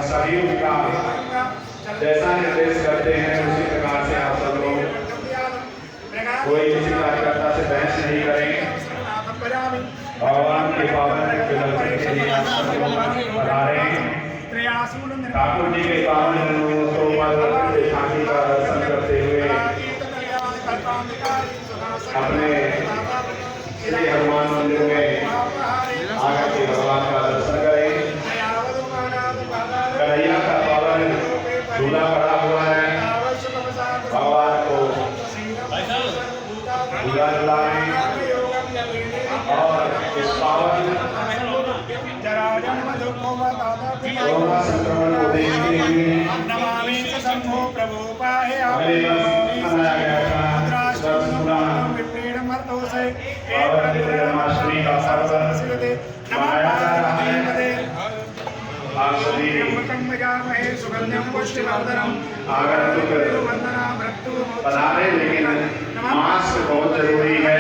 सभी उनका जैसा निर्देश करते हैं उसी प्रकार से आप सब लोग कोई किसी कार्यकर्ता से बहस नहीं करें। भगवान के पावन दर्शन के लिए आप सब लोग पधारे हैं। ठाकुर जी के पावन झांकी का दर्शन करते हुए अपने श्री हनुमान मंदिर में आकर के भगवान का दर्शन करें। कन्हैया का पावन झूला पड़ा हुआ है, भगवान को झूला झुलाएं और इस पावन कोरोना संक्रमण को देखते हुए अगले वर्ष मनाया गया था जन्माष्टमी का पर्व मनाया जा रहा है। आप सभी आगंतुक पधारे, लेकिन मास्क बहुत जरूरी है।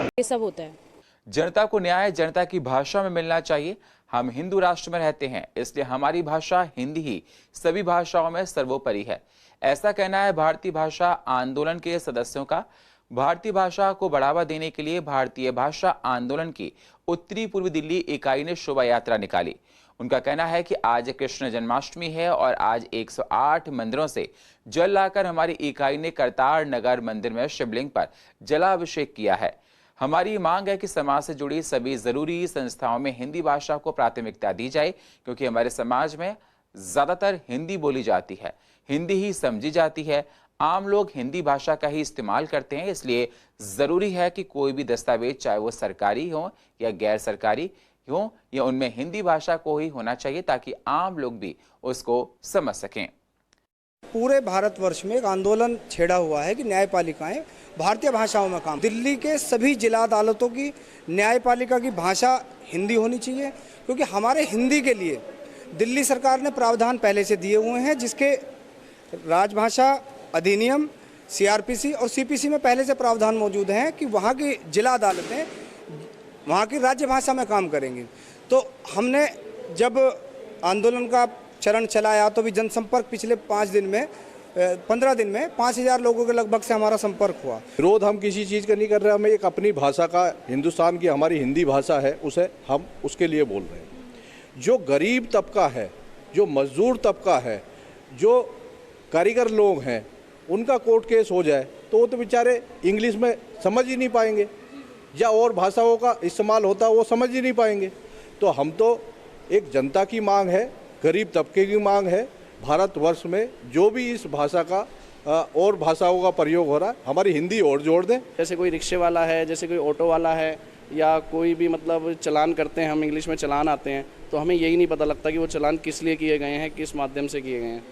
ये सब होता है। जनता को न्याय जनता की भाषा में मिलना चाहिए। हम हिंदू राष्ट्र में रहते हैं, इसलिए हमारी भाषा हिंदी ही सभी भाषाओं में सर्वोपरि है। ऐसा कहना है भारतीय भाषा आंदोलन के सदस्यों का। भारतीय भाषा को बढ़ावा देने के लिए भारतीय भाषा आंदोलन की उत्तरी पूर्वी दिल्ली इकाई ने शोभा यात्रा निकाली। उनका कहना है कि आज कृष्ण जन्माष्टमी है और आज 108 मंदिरों से जल लाकर हमारी इकाई ने करतार नगर मंदिर में शिवलिंग पर जलाभिषेक किया है। हमारी मांग है कि समाज से जुड़ी सभी जरूरी संस्थाओं में हिंदी भाषा को प्राथमिकता दी जाए, क्योंकि हमारे समाज में ज्यादातर हिंदी बोली जाती है, हिंदी ही समझी जाती है। आम लोग हिंदी भाषा का ही इस्तेमाल करते हैं, इसलिए जरूरी है कि कोई भी दस्तावेज, चाहे वो सरकारी हो या गैर सरकारी हो, या उनमें हिंदी भाषा को ही होना चाहिए ताकि आम लोग भी उसको समझ सकें। पूरे भारतवर्ष में एक आंदोलन छेड़ा हुआ है कि न्यायपालिकाएं भारतीय भाषाओं में काम। दिल्ली के सभी जिला अदालतों की न्यायपालिका की भाषा हिंदी होनी चाहिए, क्योंकि हमारे हिंदी के लिए दिल्ली सरकार ने प्रावधान पहले से दिए हुए हैं, जिसके राजभाषा अधिनियम, सीआरपीसी और सीपीसी में पहले से प्रावधान मौजूद हैं कि वहाँ की जिला अदालतें वहाँ की राज्य भाषा में काम करेंगी। तो हमने जब आंदोलन का चरण चलाया तो भी जनसंपर्क पिछले 15 दिन में 5000 लोगों के लगभग से हमारा संपर्क हुआ। विरोध हम किसी चीज़ का नहीं कर रहे, हमें एक अपनी भाषा का, हिंदुस्तान की हमारी हिंदी भाषा है, उसे हम उसके लिए बोल रहे हैं। जो गरीब तबका है, जो मजदूर तबका है, जो कारीगर लोग हैं, उनका कोर्ट केस हो जाए तो वो तो बेचारे इंग्लिश में समझ ही नहीं पाएंगे, या और भाषाओं का इस्तेमाल होता वो समझ ही नहीं पाएंगे। तो हम तो एक जनता की मांग है, गरीब तबके की मांग है, भारतवर्ष में जो भी इस भाषा का और भाषाओं का प्रयोग हो रहा है, हमारी हिंदी और जोड़ दें। जैसे कोई रिक्शे वाला है, जैसे कोई ऑटो वाला है, या कोई भी मतलब चालान करते हैं, हम इंग्लिश में चालान आते हैं, तो हमें यही नहीं पता लगता कि वो चालान किस लिए किए गए हैं, किस माध्यम से किए गए हैं।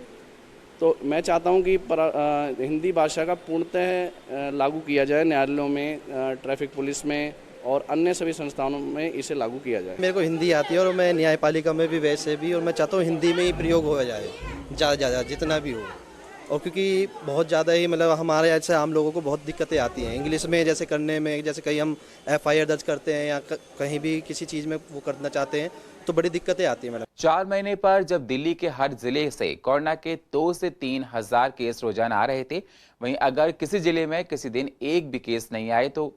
तो मैं चाहता हूं कि हिंदी भाषा का पूर्णतः लागू किया जाए न्यायालयों में, ट्रैफिक पुलिस में और अन्य सभी संस्थानों में इसे लागू किया जाए। मेरे को हिंदी आती है और मैं न्यायपालिका में भी वैसे भी, और मैं चाहता हूँ हिंदी में ही प्रयोग हो जाए ज़्यादा ज़्यादा जितना भी हो। और क्योंकि बहुत ज़्यादा ही मतलब हमारे ऐसे आम लोगों को बहुत दिक्कतें आती हैं इंग्लिश में जैसे करने में, जैसे कहीं हम FIR दर्ज करते हैं या कहीं भी किसी चीज़ में वो करना चाहते हैं तो बड़ी दिक्कतें आती हैं। 4 महीने पर जब दिल्ली के हर जिले से कोरोना के 2 से 3 हजार केस रोजाना आ रहे थे, वहीं अगर किसी जिले में किसी दिन एक भी केस नहीं आए तो